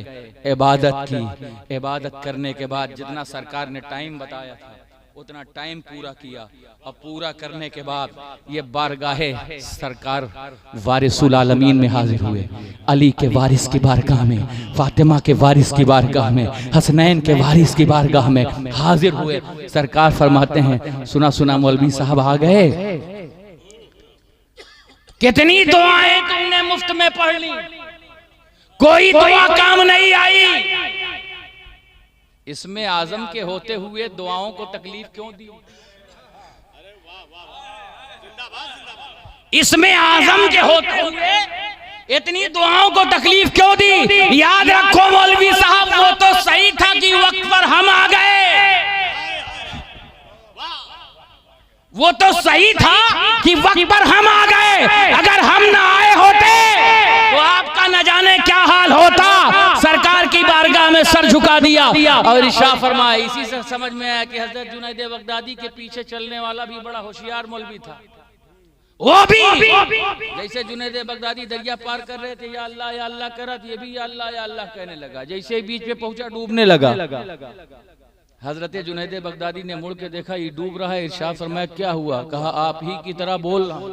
इबादत की, इबादत करने के बाद जितना सरकार ने टाइम बताया था उतना टाइम पूरा किया, और पूरा करने के बाद ये बारगाहे सरकार वारिसुल आलमीन में हाजिर हुए। अली के वारिस की बारगाह में, फातिमा के वारिस की बारगाह में, हसनैन के वारिस की बारगाह में हाजिर हुए। सरकार फरमाते हैं सुना मौलवी साहब आ गए, कितनी दुआएं तुमने मुफ्त में पढ़ ली, कोई दुआ काम नहीं आई। इसमें आजम के होते हुए दुआओं को तकलीफ क्यों दी? इसमें आजम के होते हुए इतनी दुआओं को तकलीफ क्यों दी? याद रखो मौलवी साहब, वो तो सही था कि वक्त पर हम आ गए, वो तो सही था कि वक्त पर हम आ गए। अगर हम ना आए होते तो आपका न जाने क्या हाल होता। सरकार की बारगाह में सर झुका दिया और इरशाद फरमाया। इसी से समझ में आया कि हजरत जुनैद बगदादी के पीछे चलने वाला भी बड़ा होशियार मौलवी था। वो भी जैसे जुनैद बगदादी दरिया पार कर रहे थे, या अल्लाह करा, ये भी या अल्लाह कहने लगा। जैसे ही बीच में पहुंचा डूबने लगा। हजरत जुनैद बगदादी ने मुड़ के देखा, ये डूब रहा है। इरशाद फरमाया क्या हुआ? कहा आप ही की तरह बोल रहा हूं।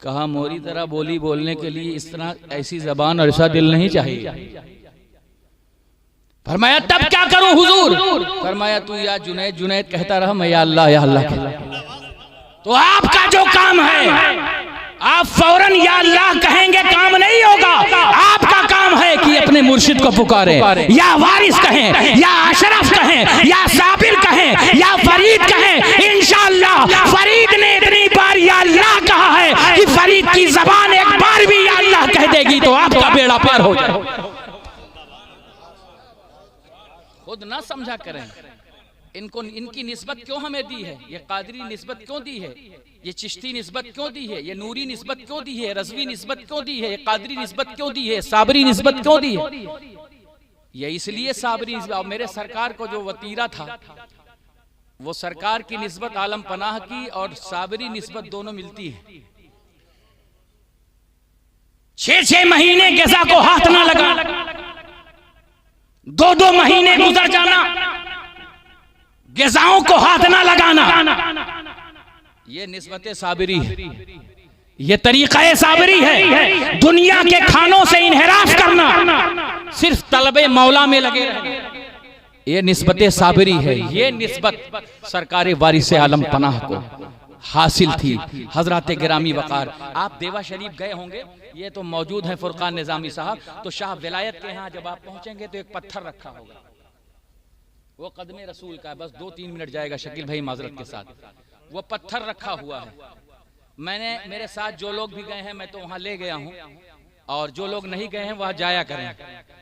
कहा मोरी तरह बोली बोलने के लिए इस तरह ऐसी जबान और ऐसा दिल नहीं चाहिए। फरमाया तब क्या करूं हुजूर? फरमाया तू या जुनैद कहता रहा, मैं या अल्लाह तो आपका जो काम है आप फौरन या अल्लाह कहेंगे, काम नहीं होगा। आपका काम है कि अपने मुर्शिद को पुकारे, या वारिस कहें, या अशरफ कहें, या साबिर कहें, या फरीद कहें। इंशाअल्लाह फरीद ने इतनी बार या अल्लाह कहा है कि फरीद की जबान एक बार भी या अल्लाह कह देगी तो आपका बेड़ा पार हो जाए। खुद ना समझा करें, इनको इनकी निस्बत क्यों हमें दी है? ये कादरी निस्बत क्यों दी है? ये चिश्ती निस्बत क्यों दी है? ये नूरी निस्बत क्यों दी है? रज़वी निस्बत क्यों दी है? ये कादरी निस्बत क्यों दी है? साबरी निस्बत क्यों दी है? ये इसलिए साबरी निस्बत। मेरे सरकार को जो वतीरा था वो सरकार की निस्बत आलम पनाह की और साबरी निस्बत दोनों मिलती है। 6 महीने गेजा को हाथ ना लगा, 2-2 महीने गुजर जाना, ग़िज़ाओं को हाथ ना लगाना, ये निस्बत साबिरी है, ये तरीक़ा साबिरी है। दुनिया के खानों से इन्हिराफ करना, सिर्फ तलबे मौला में लगे रहना, ये निस्बत साबिरी है। ये निस्बत सरकार वारिस आलम पनाह को हासिल थी। हजरत गिरामी वक़ार, आप देवा शरीफ गए होंगे, ये तो मौजूद है फुरकान निज़ामी साहब, तो शाह विलायत के यहाँ जब आप पहुंचेंगे तो एक पत्थर रखा होगा, वो कदमे रसूल का है। बस 2-3 मिनट जाएगा शकील भाई माजरत के साथ, वो पत्थर रखा हुआ है। मैंने, मेरे साथ जो लोग भी गए हैं मैं तो वहाँ ले गया हूँ, और जो लोग नहीं गए हैं वहाँ जाया करें।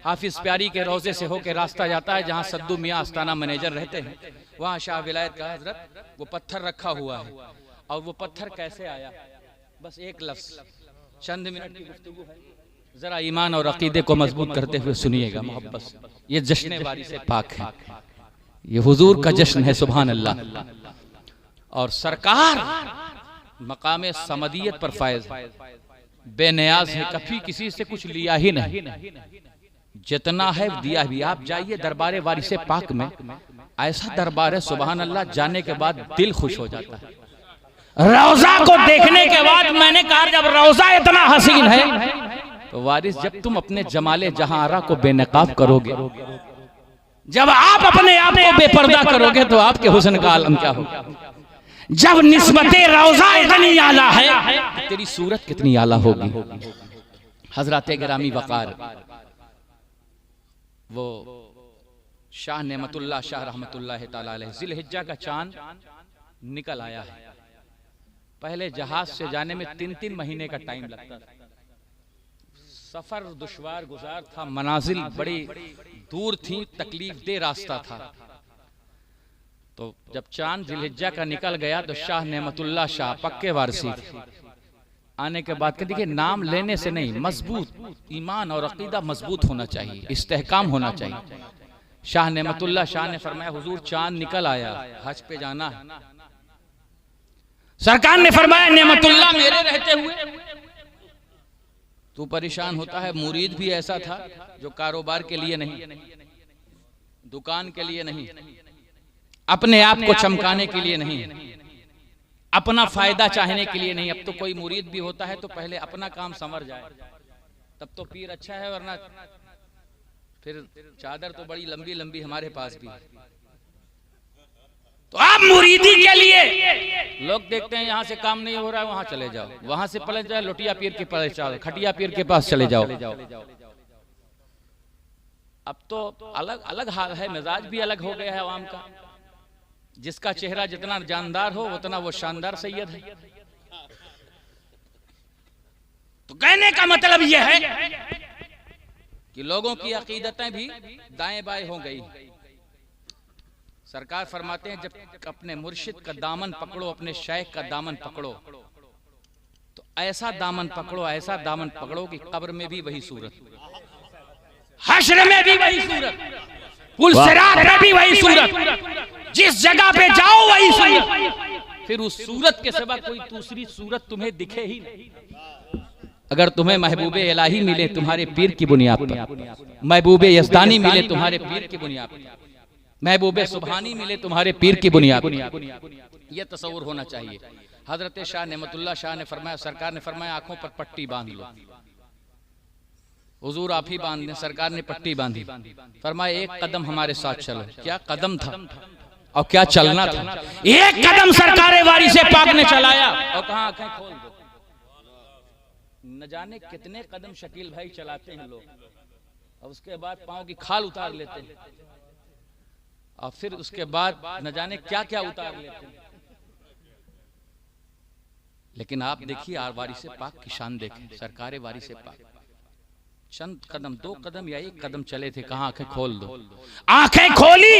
हाफिज प्यारी के रोजे से होकर रास्ता जाता है जहाँ सद्दू मियाँ आस्ताना मैनेजर रहते हैं, वहाँ शाह विलायत का हजरत वो पत्थर रखा हुआ है। और वो पत्थर कैसे आया, बस एक लफ्ज़, चंद मिनट की गुफ्तगू है, जरा ईमान और अकीदे को मजबूत करते हुए सुनिएगा मोहब्बत से। ये जश्न वारिस पाक है, ये हुजूर का जश्न है, सुभान अल्लाह। और सरकार मकाम समदियत पर फायज बेनियाज है, कभी किसी से कुछ लिया ही नहीं, जितना है दिया भी। आप जाइए दरबार वारिस पाक में, ऐसा दरबार है सुभान अल्लाह, जाने के बाद दिल खुश हो जाता है। रोजा को देखने के बाद मैंने कहा जब रोजा इतना हसीन है तो वारिस जब तुम अपने जमाले जहां आरा को बेनकाब करोगे, जब आप अपने आप को बेपर्दा करोगे तो आपके हुस्न का आलम क्या होगा। जब निस्बते रोजा इतनी आला है, तेरी सूरत कितनी आला होगी। हजरत गिरामी वक़ार, वो शाह नेमतुल्लाह शाह रहमतुल्लाह तआला अलैह, ज़िलहिज्जा का चांद निकल आया है। पहले जहाज से जाने में 3-3 महीने का टाइम लगता था, सफर दुश्वार गुजार था, मनाजिल बड़ी दूर थी, तकलीफ दे रास्ता था। तो जब चांद ज़िलहिज्जा का निकल गया तो शाह नेमतुल्लाह शाह पक्के वारसी आने के बाद कहते कि नाम लेने से नहीं, मजबूत ईमान और अकीदा मजबूत होना चाहिए, इस्तेहकाम होना चाहिए। शाह नेमतुल्लाह शाह ने फरमाया हुजूर चांद निकल आया, हज पे जाना है। सरकार ने फरमाया नेमतुल्लाह मेरे रहते हुए तू परेशान होता है। मुरीद भी ऐसा था जो कारोबार के लिए नहीं, दुकान के लिए नहीं, अपने आप को चमकाने के लिए नहीं, अपना फायदा चाहने के लिए नहीं। अब तो कोई मुरीद भी होता है तो पहले अपना काम संवर जाए, तब तो पीर अच्छा है, वरना फिर चादर तो बड़ी लंबी लंबी हमारे पास भी। तो आप मुरीदी के लिए लोग देखते हैं यहाँ से काम नहीं हो रहा है, वहां चले जाओ, वहां से पलट जाए लोटिया पीर के पास जाओ, खटिया पीर के पास चले जाओ। अब तो अलग अलग हाल है, मिजाज भी अलग हो गया है आवाम का। जिसका चेहरा जितना जानदार हो उतना वो शानदार सैयद है। तो कहने का मतलब यह है कि लोगों की अकीदतें भी दाएं बाएं हो गई। सरकार फरमाते हैं जब अपने मुर्शिद का दामन पकड़ो, अपने शेख का दामन पकड़ो, तो ऐसा दामन पकड़ो, ऐसा दामन पकड़ो कि कब्र में भी वही सूरत, हश्र में भी वही सूरत, पुल सिरात में भी वही सूरत, जिस जगह पे जाओ वही सूरत, फिर उस सूरत के सिवा कोई दूसरी सूरत तुम्हें दिखे ही नहीं। अगर तुम्हें महबूबे इलाही मिले तुम्हारे पीर की बुनियाद पर, महबूबे यज़दानी मिले तुम्हारे पीर की बुनियाद पर, महबूबे सुबहानी मिले तुम्हारे पीर की बुनियाद पर, यह तसव्वुर होना चाहिए। हजरत शाह नेमतुल्लाह शाह ने फरमाया, सरकार ने फरमाया आंखों पर पट्टी बांध लो। हुजूर आप ही बांध दें। सरकार ने पट्टी बांधी, फरमाया एक कदम हमारे साथ चलो। क्या कदम था और क्या चलना था। एक कदम सरकार वारिस पाक ने चलाया और कहा आंखें खोल दो। न जाने कितने कदम शकील भाई चलाते हैं लोग, और उसके बाद पांव की खाल उतार लेते हैं, और फिर उसके बाद न जाने क्या क्या उतार लेते हैं। लेकिन आप देखिए वारिस पाक की शान देखें। सरकार वारिस पाक चंद कदम, 2 कदम या 1 कदम चले थे, कहाँ आंखें खोल दो। आंखें खोली,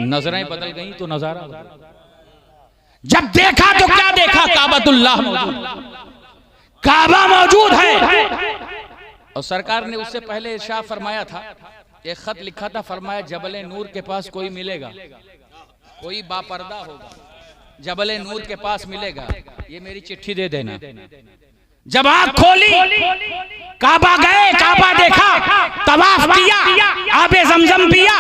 नजरें बदल गई तो नजारा बदल। जब देखा तो क्या देखा, काबतुल्लाह मौजूद, काबा मौजूद है। और सरकार ने उससे पहले इरशाद फरमाया था, एक खत लिखा था, फरमाया जबले नूर के पास कोई मिलेगा, कोई बापर्दा होगा, जबले नूर के पास मिलेगा, ये मेरी चिट्ठी दे देना। जब आंख खोली काबा गए, काबा देखा, तवाफ किया, आबे जमजम पिया,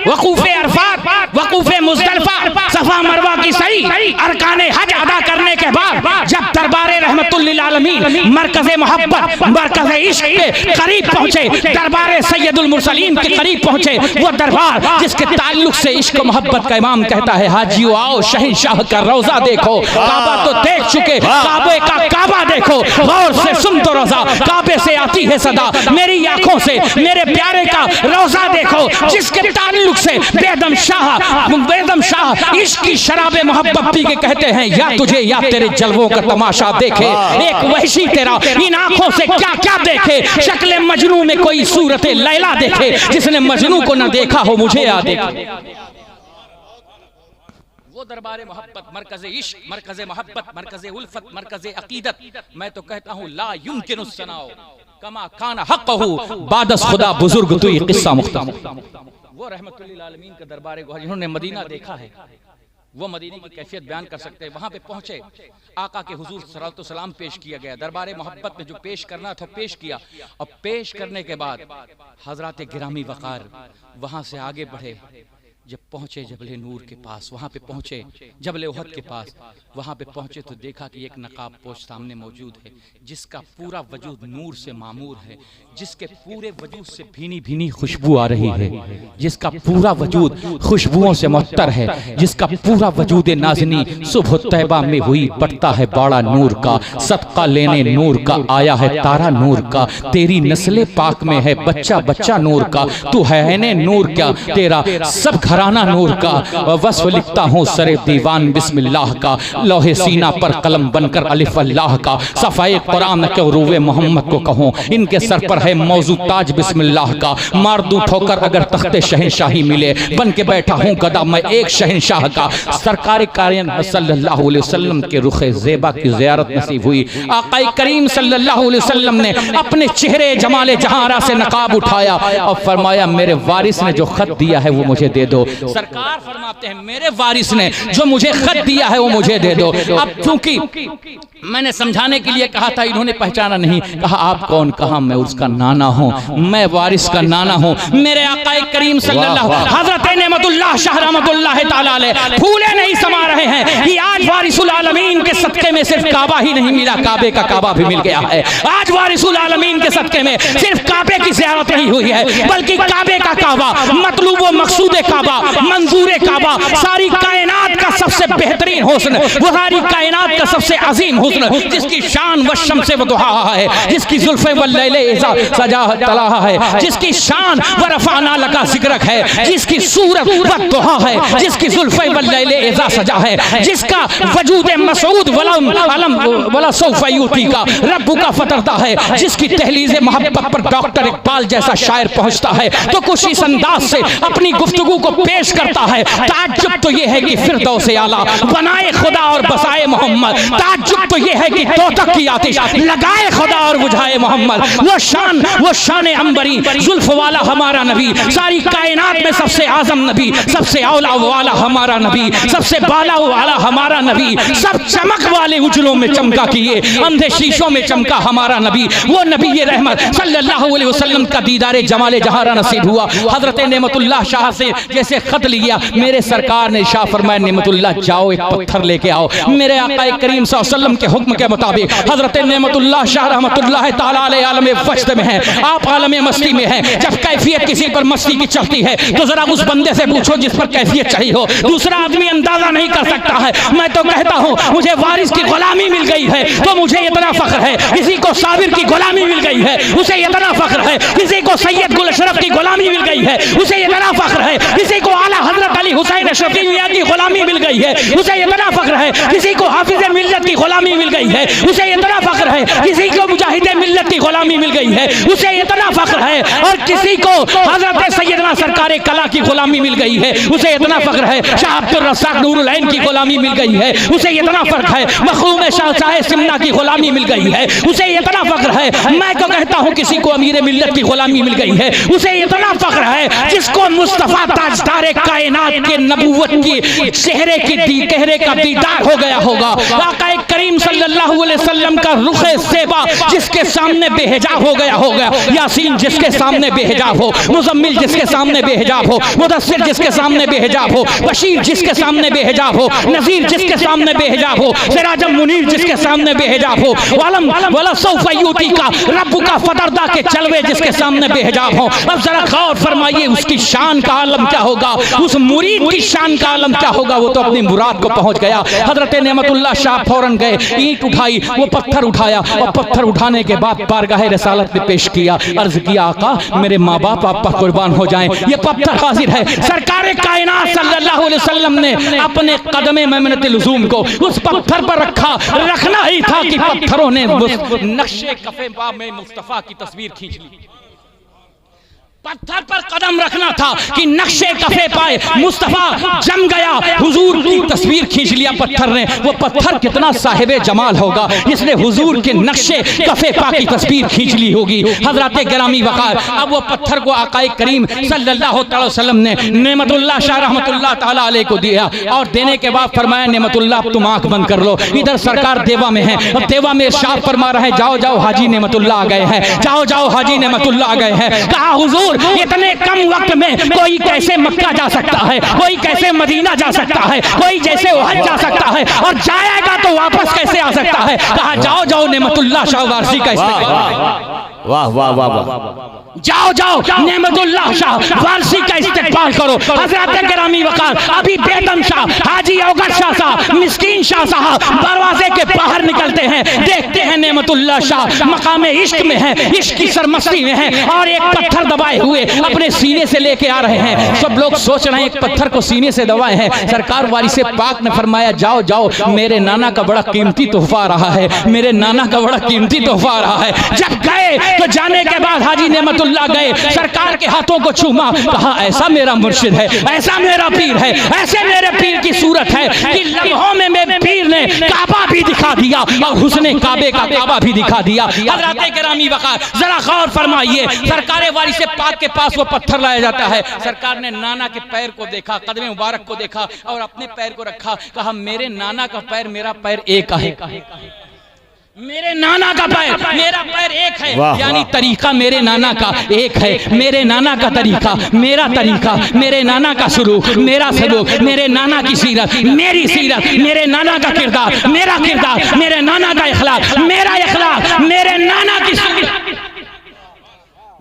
वकूफे अरफात, वकूफे मुज़दलिफा, सफा मरवा की सही अरकाने हज अदा करने के बाद जब दरबारे रहमतुल लिल आलमीन मरकज़े मोहब्बत, मरकज़े इश्क के करीब पहुंचे, दरबारे सैयदुल मुरसलीन के करीब पहुंचे, वो दरबार जिसके ताल्लुक से इश्क मोहब्बत का इमाम कहता है हाजियो आओ शहंशाह का रोजा देखो, काबा तो देख चुके, काबे का काबा देखो, गौर से सुन तो रोजा, काबे से आती है सदा, मेरी आंखों से मेरे प्यारे का रोजा देखो, जिसके ताल्लुक से बेदम शाह इश्क की शराबे मोहब्बत पी के कहते हैं या तुझे या तेरे जलवों का तमाशा देखे, एक वहशी तेरा इन आंखों से क्या क्या देखे, शक्ल मजनू में कोई सूरत लैला देखे, जिसने मजनू को न देखा हो मुझे याद देखे। वो दरबारे मोहब्बत, मरकज़े इश्क, मरकज़े मोहब्बत, मरकज़े उल्फत, मरकज़े अकीदत, मैं तो कहता हूँ ला युमकिनु सनाओ कमा कान हक़्क़हु बादस खुदा बुजुर्ग तू ये किस्सा मुख्तम। वो रहमतुल लिल आलमीन का दरबारे गौहर जिन्होंने मदीना देखा है वो मदीने की कैफियत बयान कर सकते हैं। वहां पे पहुंचे, आका के हुजूर सलातो सलाम पेश किया गया, दरबारे मोहब्बत में जो पेश करना था पेश किया, और पेश करने के बाद हजरात गिरामी वक़ार वहां से आगे बढ़े, जब पहुंचे जबले नूर के पास, वहां पे पहुंचे जबले उहद के पास, वहां पे पहुंचे तो देखा कि एक नकाब पोश सामने मौजूद है जिसका पूरा वजूद नूर से मामूर है, जिसके पूरे वजूद से भीनी भीनी खुशबू आ रही है, जिसका पूरा वजूद खुशबुओं से मुअत्तर है, जिसका पूरा वजूद नाज़नी सुबह तैबा में हुई बढ़ता है बाड़ा नूर का, सदका लेने नूर का आया है तारा नूर का, तेरी नस्ले पाक में है बच्चा बच्चा नूर का, तू है ने नूर क्या तेरा सब घराना नूर का, वस्फ लिखता हूँ सरे दीवान बिस्मिल्लाह का, लोहे सीना पर कलम बनकर अलिफ अल्लाह का, सफ़ाए कुरान के रूवे मोहम्मद को कहूँ, इनके सर पर है मौजू ताज बिस्मिल्लाह का, मार दूं ठोकर अगर तख्ते शहंशाही मिले, बन के बैठा हूँ गदा मैं एक शहंशाह का, सरकार कायनात सल्लल्लाहु अलैहि वसल्लम के रुखे ज़ेबा की ज़ियारत नसीब हुई, आक़ाए करीम सल्लल्लाहु अलैहि वसल्लम ने अपने चेहरे जमाले जहारा से नकाब उठाया और फरमाया मेरे वारिस ने जो खत दिया है वो मुझे दे दो। सरकार फरमाते हैं मेरे वारिस ने जो मुझे खत दिया है वो मुझे दे दो। अब चूंकि मैंने समझाने के लिए कहा था, इन्होंने पहचाना नहीं, कहा आप कौन, कहा मैं उसका नाना हूँ, मैं वारिस का नाना हूँ, मेरे आक़ाए करीम सल्लल्लाहु हज़रत नेमतुल्लाह शाह रहमतुल्लाह तआला अलैह फूले नहीं समा रहे हैं कि आज वारिसुल आलमीन के सदक़े में सिर्फ काबा ही नहीं मिला, काबे का काबा भी मिल गया है। आज वारिसुल आलमीन के सदक़े में सिर्फ काबे की ज़ियारत नहीं हुई है बल्कि काबे का काबा, मतलब वो मकसूद काबा, मंजूर काबा, सारी कायनात का सबसे बेहतरीन हुस्न, वो सारी कायनात का सबसे अजीम हुस्न, जिसकी शान व शम्स व दुहा है, जिसकी जुल्फ़े व लैले इज़ा सजा तलाहा है, जिसकी शान व रफ़अना लका ज़िक्रक है, जिसकी सूरत व दुहा है, जिसकी जुल्फ़े व लैले इज़ा सजा है, जिसका वजूद मसऊद वलम अलम वला सौफ़ा युतीका रब्बुका फतरदा है, जिसकी तहलीज़े मोहब्बत पर डॉक्टर इकबाल जैसा शायर पहुंचता है तो कुछ इस अंदाज से अपनी गुफ्तगू को पेश करता है। ताज्जुब तो ये है कि फिरदौस आला बनाए खुदा और बसाए मोहम्मद, ताज्जुब तो ये है कि तोतक की आतिश लगाए खुदा और बुझाए मोहम्मद, वो शान अंबरी जुल्फ वाला हमारा नबी, सारी कायनात में सबसे आजम नबी, सबसे औला वाला हमारा नबी, सबसे बाला वाला हमारा नबी, सब चमक वाले उजलों में चमका किए अंधे शीशों में चमका हमारा नबी, वो नबी ये रहमत सल्लल्लाहु अलैहि वसल्लम का दीदारे जमाले जहारा नसीब हुआ। हजरत नेमतुल्लाह शाह से जैसे खत लिया, मेरे सरकार ने शाह फरमाया नेमतुल्लाह जाओ एक पत्थर लेके आओ, मेरे आक़ाए करीम सल्लल्लाहु अलैहि वसल्लम के हुक्म के मुताबिक हजरत नेमतुल्लाह शाह रहमतुल्लाह तआला अलैह आलम वश्त में है, आप आलम मस्ती में हैं, जब कैफियत किसी पर मस्ती की चढ़ती है तो जरा उस बंदे से पूछो जिस पर कैफियत चढ़ी हो, दूसरा आदमी अंदाजा नहीं कर सकता है। मैं तो कहता हूँ मुझे वारिस की गुलामी मिल गई है तो मुझे इतना फख्र है, किसी को साबिर की गुलामी मिल गई है उसे इतना फख्र है, किसी को सैयद गुल अशरफ की गुलामी मिल गई है उसे इतना फख्र है, किसी को आला हजरत अली हुसैन शफी मियां की गुलामी मिल गई है उसे इतना फख्र है, किसी को हाफिज मिल्लत की गुलामी मिल गई है उसे इतना फख्र है, किसी को मुजाहिद मिल्लत की गुलामी मिल गई है उसे इतना फख्र है, और किसी को हजरत सैयदना सरकार कला की गुलामी मिल गई है उसे इतना फख्र है, शाह अब्दुल रज़्ज़ाक़ नूरुल ऐन की गुलामी मिल गई है उसे इतना फख्र है, मखदूम शाह सिमना की गुलामी मिल गई है उसे इतना फख्र है, मैं तो कहता हूँ किसी को अमीर मिल्लत की गुलामी मिल गई है उसे इतना फख्र है, जिसको मुस्तफा ताजदार कायनात के नबूवत की चेहरे का दीदार हो गया होगा, आक़ाए करीम करीम सल्लल्लाहु अलैहि वसल्लम का रुखे सेबा जिसके सामने बेहिजाब हो गया, यासीन जिसके सामने बेहिजाब हो, मुजम्मिल जिसके सामने बेहिजाब हो, मुदस्सिर जिसके सामने बेहिजाब हो, बशीर जिसके सामने बेहिजाब हो, नज़ीर जिसके सामने बेहिजाब हो, सिराजम मुनीर जिसके सामने बेहिजाब हो, वालम वाला सौफ यूती का रब्बु का फदरदा के चलवे जिसके सामने बेहिजाब हो। अब जरा गौर फरमाइए उसकी शान का आलम क्या होगा, उस मुरीद की शान का आलम क्या होगा। वो तो अपनी मुराद को पहुंच गया। हजरत नेमतुल्लाह शाह फौरन गए, ईंट उठाई, वो पत्थर उठाया और पत्थर उठाने के बाद बारगाह रिसालत में पेश किया। अर्ज किया आका मेरे माँ बाप आप पर कुर्बान हो जाएं, ये पत्थर हाजिर है। सरकार कायनात सल्लल्लाहु अलैहि वसल्लम ने अपने कदमे मेमनत लुज़ूम को उस पत्थर पर रखना ही था कि पत्थरों ने नक्शे कफे में मुस्तफा की तस्वीर खींच ली। पत्थर पर कदम रखना था कि नक्शे कफे पाए मुस्तफा जम गया, हुजूर की तस्वीर खींच लिया पत्थर ने। वो पत्थर कितना साहिबे जमाल होगा जिसने हुजूर के नक्शे कफे पा की तस्वीर खींच ली होगी। हजरत गिरामी वकार, अब वो पत्थर को आकाए करीम सल्लल्लाहु अलैहि वसल्लम ने नेमतुल्लाह शाह रहमतुल्लाह ताला अलैह को दिया और देने के बाद फरमाया नेमतुल्लाह तुम आंख बंद कर लो। इधर सरकार देवा में है, अब देवा में इरशाद फरमा रहे हैं जाओ जाओ हाजी नेमतुल्लाह आ गए हैं, जाओ जाओ हाजी नेमतुल्लाह आ गए हैं। कहा हुजूर इतने कम वक्त में कोई कैसे मक्का जा सकता है, कोई कैसे मदीना जा सकता है, कोई जैसे हज जा सकता है और जाएगा तो वापस कैसे आ सकता है। कहा जाओ जाओ नेमतुल्लाह शाह वारसी का इस्तेमाल, वाह वाह वाह वाह, जाओ जाओ नेमतुल्लाह शाह वारसी का इस्तेमाल करो। हजरत गिरामी वकार अभी बेदम शाह हाजी अवगत शाह साहब मिस्कीन शाह साहब दरवाजे के बाहर निकलते हैं, देखते हैं नेमतुल्लाह शाह मकाम इश्क में है, इश्क की सरमस्ती में है और एक पत्थर दबाए हुए अपने सीने से लेके आ रहे हैं। सब लोग सोच रहे हैं एक पत्थर को सीने से दबाए हैं। सरकार वारिसे पाक ने फरमाया जाओ जाओ मेरे नाना का बड़ा कीमती तोहफा आ रहा है, मेरे नाना का बड़ा कीमती तोहफा आ रहा है। जब गए तो जाने के बाद हाजी नेमतुल्लाह गए, सरकार के हाथों को छूमा, कहा ऐसा मेरा मुर्शिद है, ऐसा मेरा पीर है, ऐसे मेरे पीर की सूरत है कि लम्हों में मेरे पीर ने काबा भी दिखा दिया और हुस्ने काबे का काबा भी दिखा दिया। हज़रात गिरामी वक़ार जरा गौर फरमाइए, सरकार वारिसे पाक के पास वो पत्थर लाया जाता है। सरकार ने नाना के पैर को देखा, कदम मुबारक को देखा और अपने पैर को रखा, कहा मेरे नाना का पैर मेरा पैर एक है, मेरे नाना का पैर मेरा पैर एक है, यानी तरीका मेरे नाना का एक है, मेरे नाना का तरीका मेरा तरीका, मेरे नाना का सलूक मेरा सलूक, मेरे नाना की सीरत मेरी सीरत, मेरे नाना का किरदार मेरा किरदार, मेरे नाना का इखलाक मेरा इखलाक, मेरे नाना की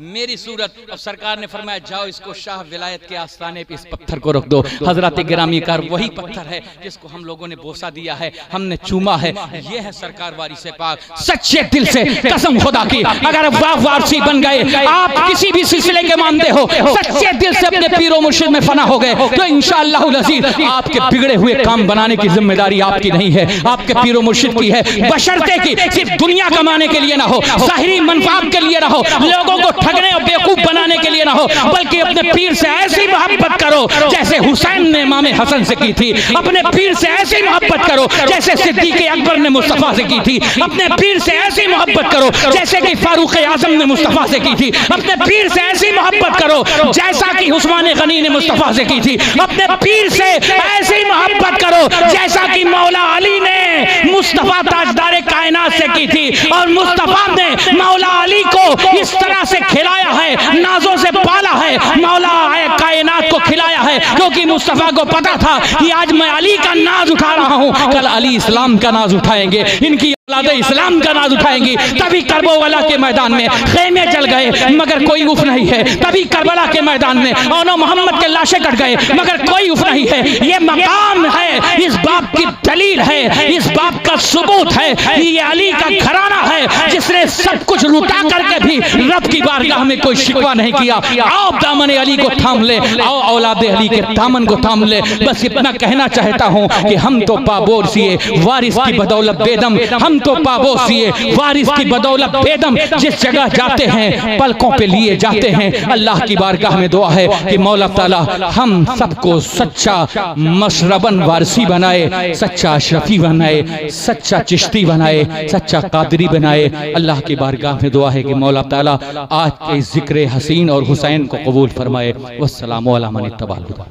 मेरी सूरत। और सरकार ने फरमाया जाओ इसको शाह विलायत के आस्थाने पे इस पत्थर को रख दो। हजरत गिरामी कार वही पत्थर है जिसको हम लोगों ने बोसा दिया है, हमने चूमा है। ये है सरकार वारिसे पाक। सच्चे दिल से कसम खुदा की अगर वारसी बन गए, आप किसी भी सिलसिले के मानते हो, सच्चे दिल से अपने पीरो मुर्शिद में फना हो गए तो इंशाअल्लाह अज़ीज़ आपके बिगड़े हुए काम बनाने की जिम्मेदारी आपकी नहीं है, आपके पीरो मुर्शिद की है। बशर्ते की सिर्फ दुनिया कमाने के लिए ना हो, ज़ाहिरी मनफात के लिए ना हो, लोगों को ठगने और बेवकूफ बनाने के लिए ना हो, बल्कि अपने पीर से ऐसी मोहब्बत करो जैसे हुसैन ने इमाम हसन से की थी। अपने पीर से ऐसी मोहब्बत करो जैसे सिद्दीक अकबर ने मुस्तफा से की थी। अपने पीर से ऐसी मोहब्बत करो जैसे कि फारूक आजम ने मुस्तफा से की थी। अपने पीर से ऐसी मोहब्बत करो जैसा कि उस्मान गनी ने मुस्तफा से की थी। अपने पीर से ऐसी मोहब्बत करो जैसा कि मौला अली ने मुस्तफा ताजदार कायनात से की थी। और मुस्तफा ने मौला अली को इस तरह से खिलाया है, नाजों से पाला है, मौला कायनात को खिलाया है, क्योंकि मुस्तफा को पता था कि आज मैं अली का नाज उठा रहा हूं, कल अली इस्लाम का नाज उठाएंगे, इनकी औलाद इस्लाम का नाज उठाएंगी। तभी करबला के मैदान में खेमे जल गए मगर कोई उफ नहीं है। तभी करबला के मैदान में औनो मोहम्मद के लाशें कट गए मगर कोई उफ नहीं है। ये मकाम है, इस बात की दलील है, इस बात का सबूत है कि ये अली का घराना है जिसने सब कुछ लुटा करके भी रब की बारगाह में कोई शिकवा नहीं किया। आओ दामन अली को थाम ले, आओ औलाद अली के दामन को थाम ले। बस इतना कहना चाहता हूँ कि हम तो पाबोर सिए वारिस की बदौलत बेदम, हम तो पाबोर सिए वारिस की बदौलत बेदम जिस जगह जाते हैं पलकों पे लिए जाते हैं। अल्लाह की बारगाह में दुआ है कि मौला ताला हम सबको सच्चा मशरबन वारसी बनाए, सच्चा अशरफी बनाए, सच्चा चिश्ती बनाए, सच्चा कादरी बनाए। अल्लाह की बारगाह में दुआ है कि मौला ताला आज के जिक्र हसीन और हुसैन को कबूल फरमाए। वस्सलामु अला मन इत्तबअल हुदा।